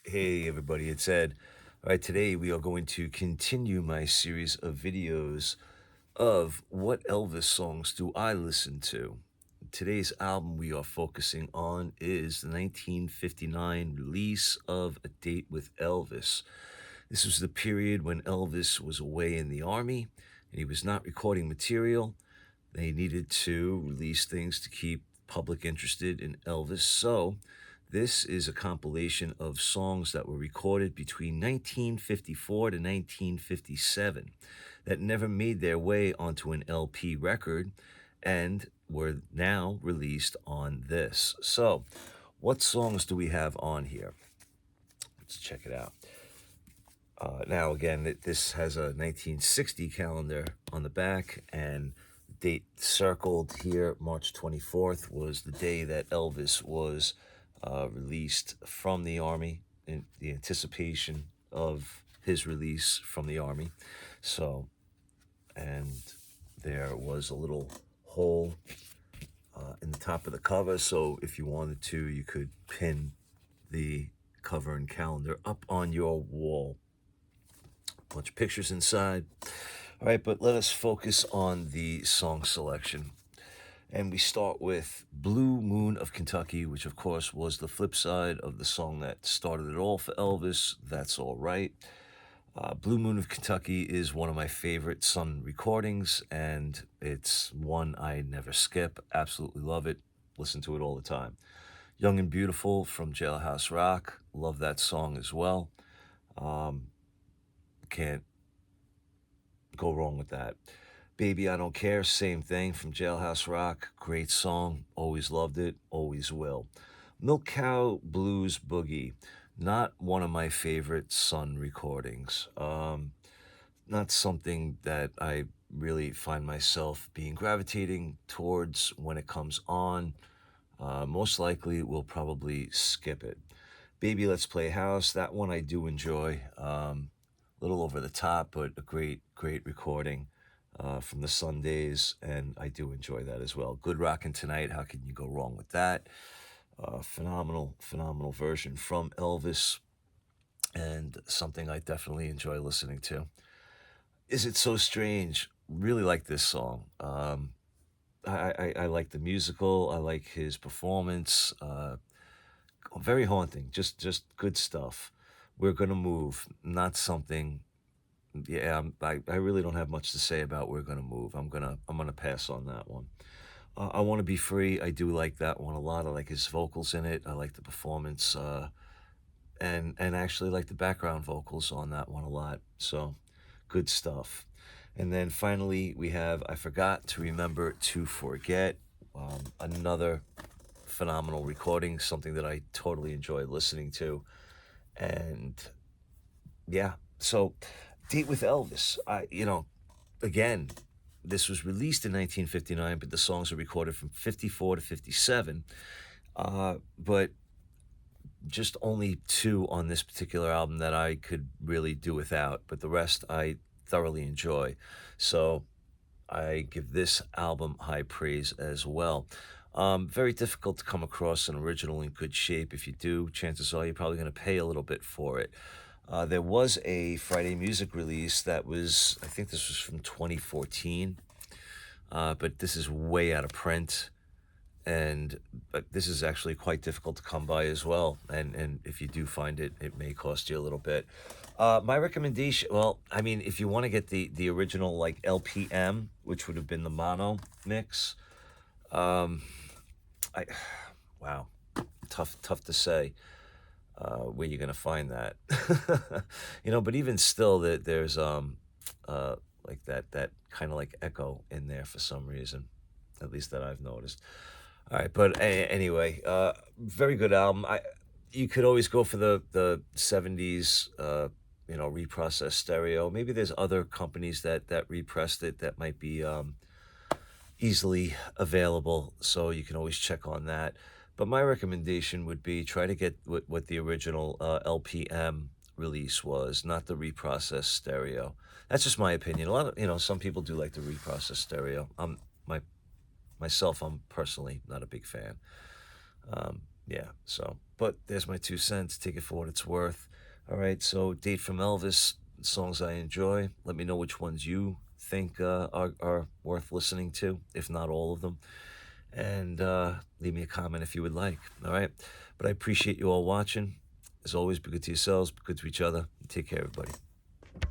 Hey everybody, it's Ed. All right, today we are going to continue my series of videos of what Elvis songs do I listen to. Today's album we are focusing on is the 1959 release of A Date with Elvis. This was the period when Elvis was away in the army and he was not recording material. They needed to release things to keep the public interested in Elvis. So this is a compilation of songs that were recorded between 1954 to 1957 that never made their way onto an LP record and were now released on this. So, what songs do we have on here? Let's check it out. Now, again, this has a 1960 calendar on the back, and date circled here, March 24th, was the day that Elvis was released from the Army, in the anticipation of his release from the Army. So, and there was a little hole in the top of the cover, so if you wanted to, you could pin the cover and calendar up on your wall. Bunch of pictures inside. All right, but let us focus on the song selection. And we start with Blue Moon of Kentucky, which of course was the flip side of the song that started it all for Elvis, That's All Right. Blue Moon of Kentucky is one of my favorite Sun recordings, and it's one I never skip. Absolutely love it. Listen to it all the time. Young and Beautiful from Jailhouse Rock. Love that song as well. Can't go wrong with that. Baby, I Don't Care, same thing from Jailhouse Rock. Great song. Always loved it. Always will. Milk Cow Blues Boogie. Not one of my favorite Sun recordings. Not something that I really find myself being gravitating towards when it comes on. Most likely we'll probably skip it. Baby, Let's Play House. That one I do enjoy. Little over the top, but a great recording from the Sundays, and I do enjoy that as well. Good Rockin' Tonight, how can you go wrong with that? Phenomenal version from Elvis, and something I definitely enjoy listening to. Is It So Strange? Really like this song. I like the musical, I like his performance, very haunting, just good stuff. We're Gonna Move, not something. Yeah, I really don't have much to say about We're Gonna Move. I'm gonna pass on that one. I Want to Be Free. I do like that one a lot. I like his vocals in it. I like the performance, and actually like the background vocals on that one a lot. So, good stuff. And then finally we have I Forgot to Remember to Forget. Another phenomenal recording, something that I totally enjoy listening to, and yeah. So, Date with Elvis. Again, this was released in 1959, but the songs are recorded from 54 to 57. But just only two on this particular album that I could really do without, but the rest I thoroughly enjoy. So I give this album high praise as well. Very difficult to come across an original in good shape. If you do, chances are you're probably going to pay a little bit for it. There was a Friday Music release that was, I think this was from 2014, but this is way out of print, but this is actually quite difficult to come by as well. And if you do find it, it may cost you a little bit. My recommendation, well, I mean, if you want to get the original like LPM, which would have been the mono mix, I wow, tough to say where you're gonna find that. But even still, there's like that kind of like echo in there for some reason, at least that I've noticed. All right, but anyway, very good album. You could always go for the 70s, reprocessed stereo. Maybe there's other companies that repressed it that might be easily available, so you can always check on that. But my recommendation would be try to get what the original LPM release was, not the reprocessed stereo. That's just my opinion. A lot of, some people do like the reprocessed stereo. Myself, I'm personally not a big fan. Yeah, so But there's my 2 cents. Take it for what it's worth. All right, so Date from Elvis, songs I enjoy. Let me know which ones you think are worth listening to, if not all of them. And leave me a comment if you would like. All right, but I appreciate you all watching. As always, be good to yourselves, be good to each other. Take care, everybody.